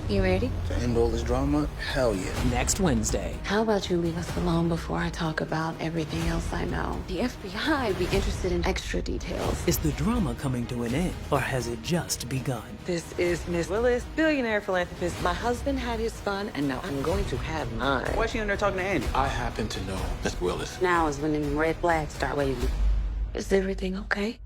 You ready? To end all this drama? Hell yeah. Next Wednesday. How about you leave us alone before I talk about everything else I know? The FBI be interested in extra details. Is the drama coming to an end, or has it just begun? This is Miss Willis, billionaire philanthropist. My husband had his fun, and now I'm going to have mine. Why is she in there talking to Andy? I happen to know Miss Willis. Now is when the red flags start waving. Is everything okay?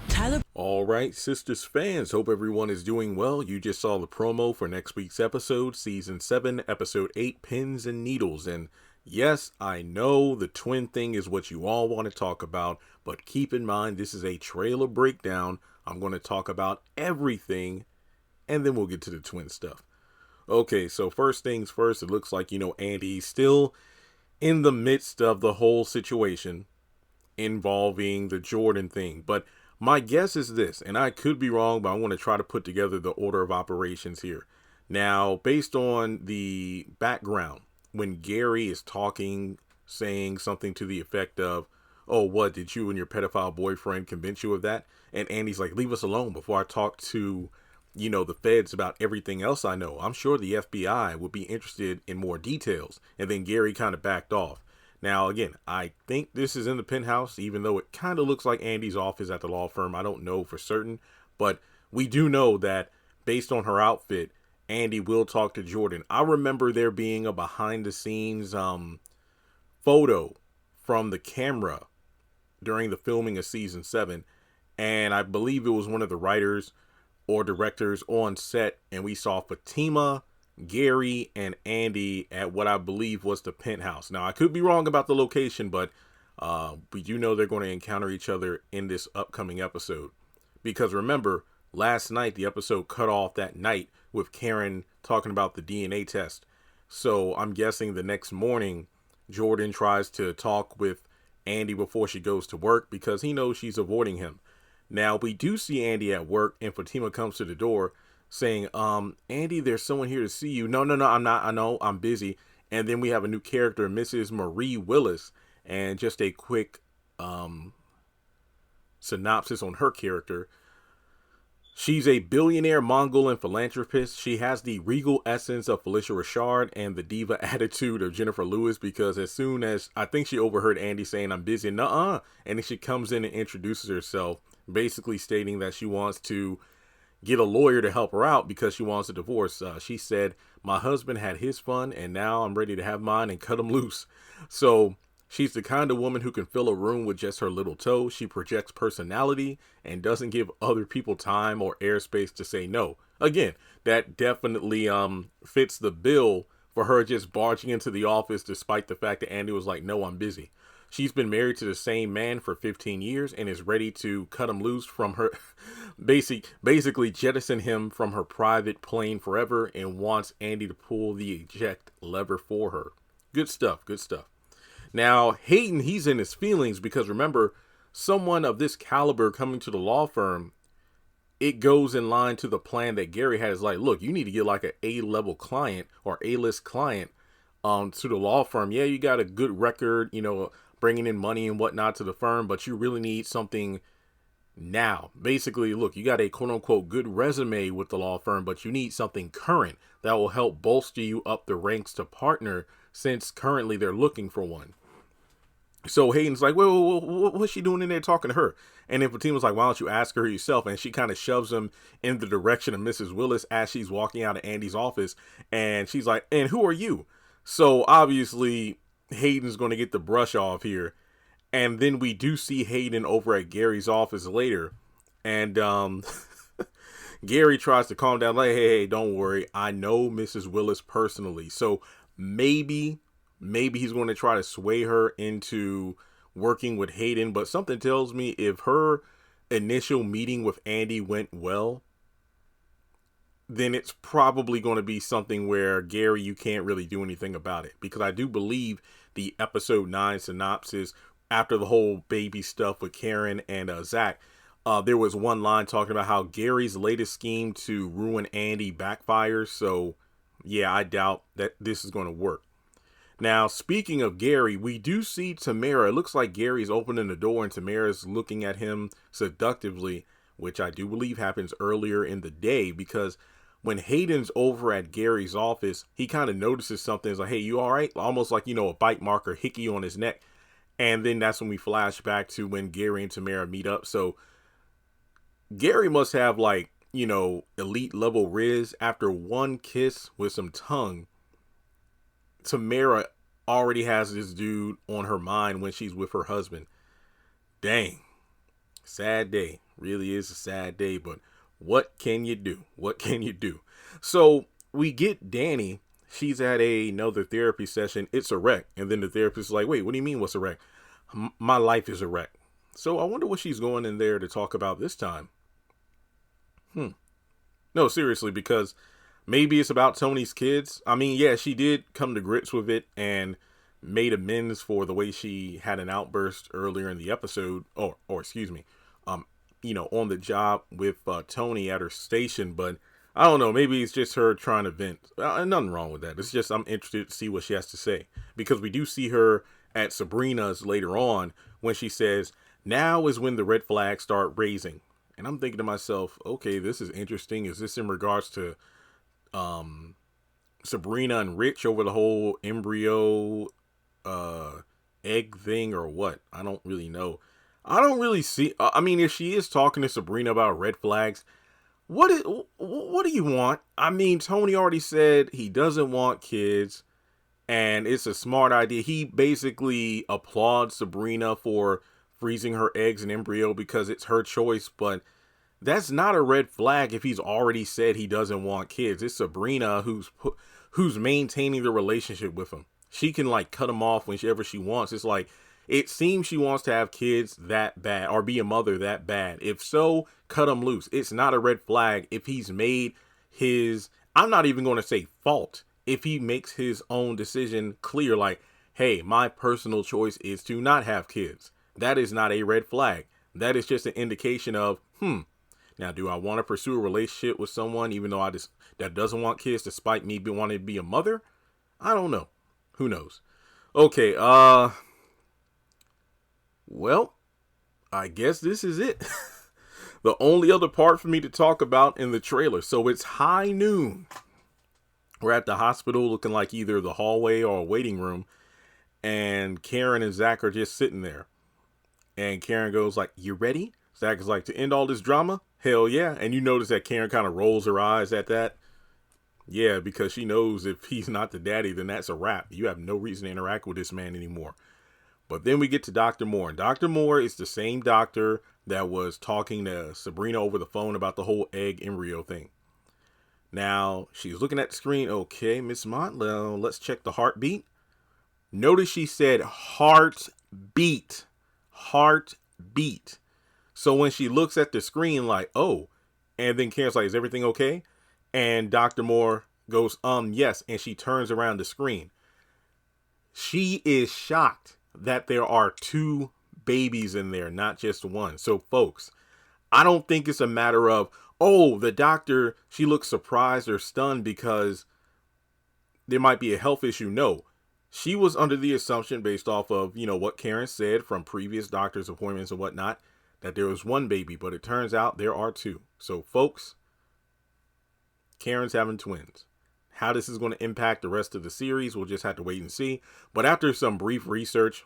Tyler. All right, Sistas fans, hope everyone is doing well. You just saw the promo for next week's episode, Season 7, Episode 8, Pins and Needles. And yes, I know the twin thing is what you all want to talk about, but keep in mind this is a trailer breakdown. I'm going to talk about everything, and then we'll get to the twin stuff. Okay, so first things first, it looks like, Andy's still in the midst of the whole situation involving the Jordan thing, but my guess is this, and I could be wrong, but I want to try to put together the order of operations here. Now, based on the background, when Gary is talking, saying something to the effect of, oh, what, did you and your pedophile boyfriend convince you of that? And Andy's like, leave us alone before I talk to, the feds about everything else I know. I'm sure the FBI would be interested in more details. And then Gary kind of backed off. Now, again, I think this is in the penthouse, even though it kind of looks like Andy's office at the law firm. I don't know for certain, but we do know that based on her outfit, Andy will talk to Jordan. I remember there being a behind the scenes photo from the camera during the filming of Season 7. And I believe it was one of the writers or directors on set. And we saw Fatima, Gary, and Andy at what I believe was the penthouse. Now, I could be wrong about the location, but we do know they're going to encounter each other in this upcoming episode. Because remember, last night, the episode cut off that night with Karen talking about the DNA test. So I'm guessing the next morning, Jordan tries to talk with Andy before she goes to work because he knows she's avoiding him. Now, we do see Andy at work, and Fatima comes to the door saying, Andy, there's someone here to see you. No, I'm not. I know, I'm busy. And then we have a new character, Mrs. Marie Willis. And just a quick synopsis on her character. She's a billionaire Mongolian philanthropist. She has the regal essence of Felicia Rashad and the diva attitude of Jennifer Lewis, because as soon as I think she overheard Andy saying, I'm busy, and then she comes in and introduces herself, basically stating that she wants to get a lawyer to help her out because she wants a divorce. She said, my husband had his fun and now I'm ready to have mine and cut him loose. So she's the kind of woman who can fill a room with just her little toe. She projects personality and doesn't give other people time or airspace to say no. Again, that definitely fits the bill for her just barging into the office despite the fact that Andy was like, no, I'm busy. She's been married to the same man for 15 years and is ready to cut him loose from her, basically jettison him from her private plane forever, and wants Andy to pull the eject lever for her. Good stuff, good stuff. Now, Hayden, he's in his feelings because remember, someone of this caliber coming to the law firm, it goes in line to the plan that Gary had. Is like, look, you need to get like an A-level client or A-list client to the law firm. Yeah, you got a good record, bringing in money and whatnot to the firm, but you really need something now. Basically, look, you got a quote unquote good resume with the law firm, but you need something current that will help bolster you up the ranks to partner, since currently they're looking for one. So Hayden's like, well, what's she doing in there talking to her? And then Fatima's like, why don't you ask her yourself? And she kind of shoves him in the direction of Mrs. Willis as she's walking out of Andy's office. And she's like, and who are you? So obviously Hayden's going to get the brush off here. And then we do see Hayden over at Gary's office later. And Gary tries to calm down, like, hey, don't worry. I know Mrs. Willis personally. So maybe he's going to try to sway her into working with Hayden. But something tells me if her initial meeting with Andy went well, then it's probably going to be something where, Gary, you can't really do anything about it. Because I do believe the episode 9 synopsis, after the whole baby stuff with Karen and Zach, there was one line talking about how Gary's latest scheme to ruin Andy backfires. So yeah, I doubt that this is going to work. Now, speaking of Gary, we do see Tamara. It looks like Gary's opening the door and Tamara's looking at him seductively, which I do believe happens earlier in the day, because when Hayden's over at Gary's office, he kind of notices something. It's like, hey, you all right? Almost like, a bite mark or hickey on his neck. And then that's when we flash back to when Gary and Tamara meet up. So Gary must have like, elite level riz. After one kiss with some tongue, Tamara already has this dude on her mind when she's with her husband. Dang. Sad day. Really is a sad day, but what can you do? What can you do? So we get Dany. She's at another therapy session. It's a wreck. And then the therapist is like, wait, what do you mean what's a wreck? My life is a wreck. So I wonder what she's going in there to talk about this time. No, seriously, because maybe it's about Tony's kids. I mean, yeah, she did come to grips with it and made amends for the way she had an outburst earlier in the episode, or excuse me, on the job with Tony at her station. But I don't know, maybe it's just her trying to vent. Nothing wrong with that. It's just I'm interested to see what she has to say, because we do see her at Sabrina's later on when she says, now is when the red flags start raising. And I'm thinking to myself, okay, this is interesting. Is this in regards to Sabrina and Rich over the whole embryo egg thing or what? I don't really know. I don't really see. I mean, if she is talking to Sabrina about red flags, what do you want? I mean, Tony already said he doesn't want kids, and it's a smart idea. He basically applauds Sabrina for freezing her eggs and embryo because it's her choice, but that's not a red flag if he's already said he doesn't want kids. It's Sabrina who's maintaining the relationship with him. She can like cut him off whenever she wants. It's like, it seems she wants to have kids that bad or be a mother that bad. If so, cut him loose. It's not a red flag if he's made his, I'm not even going to say fault, if he makes his own decision clear, like, hey, my personal choice is to not have kids. That is not a red flag. That is just an indication of, now do I want to pursue a relationship with someone even though that doesn't want kids despite me wanting to be a mother? I don't know. Who knows? Okay, well, I guess this is it. The only other part for me to talk about in the trailer. So it's high noon. We're at the hospital looking like either the hallway or a waiting room. And Karen and Zach are just sitting there. And Karen goes like, you ready? Zach is like, to end all this drama? Hell yeah. And you notice that Karen kind of rolls her eyes at that. Yeah, because she knows if he's not the daddy, then that's a wrap. You have no reason to interact with this man anymore. But then we get to Dr. Moore. And Dr. Moore is the same doctor that was talking to Sabrina over the phone about the whole egg embryo thing. Now, she's looking at the screen. Okay, Miss Mott, let's check the heartbeat. Notice she said heartbeat. Heartbeat. So when she looks at the screen like, oh, and then Karen's like, is everything okay? And Dr. Moore goes, yes. And she turns around the screen. She is shocked that there are 2 babies in there, not just one. So folks, I don't think it's a matter of, oh, the doctor, she looks surprised or stunned because there might be a health issue. No, she was under the assumption based off of, what Karen said from previous doctor's appointments and whatnot, that there was 1 baby, but it turns out there are 2. So folks, Karen's having twins. How this is going to impact the rest of the series, we'll just have to wait and see. But after some brief research,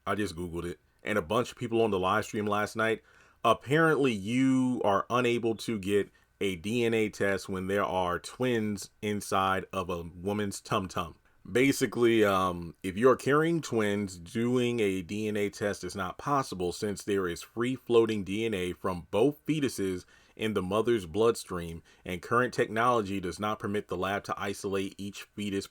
I just Googled it, and a bunch of people on the live stream last night, apparently you are unable to get a DNA test when there are twins inside of a woman's tum-tum. Basically, if you're carrying twins, doing a DNA test is not possible since there is free-floating DNA from both fetuses in the mother's bloodstream, and current technology does not permit the lab to isolate each fetus's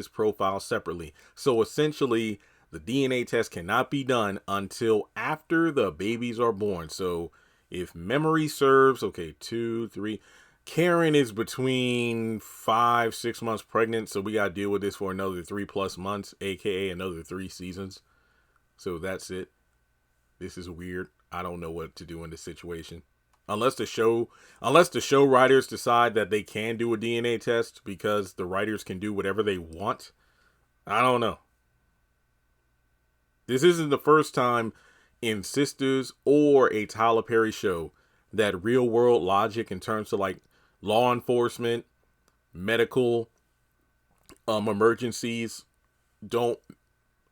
profile separately. So essentially, the DNA test cannot be done until after the babies are born. So if memory serves, okay, 2, 3... Karen is between 5-6 months pregnant, so we got to deal with this for another 3+ months, aka another 3 seasons. So that's it. This is weird. I don't know what to do in this situation. Unless the show writers decide that they can do a DNA test because the writers can do whatever they want. I don't know. This isn't the first time in Sistas or a Tyler Perry show that real world logic in terms of like law enforcement, medical emergencies don't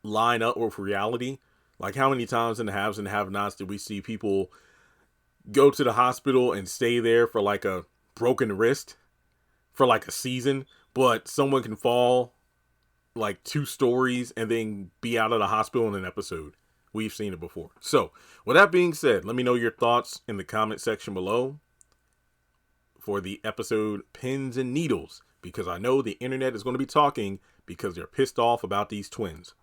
line up with reality. Like, how many times in the haves and have-nots did we see people go to the hospital and stay there for like a broken wrist for like a season, but someone can fall like 2 stories and then be out of the hospital in an episode? We've seen it before. So with that being said, let me know your thoughts in the comment section below for the episode Pins and Needles, because I know the internet is going to be talking because they're pissed off about these twins.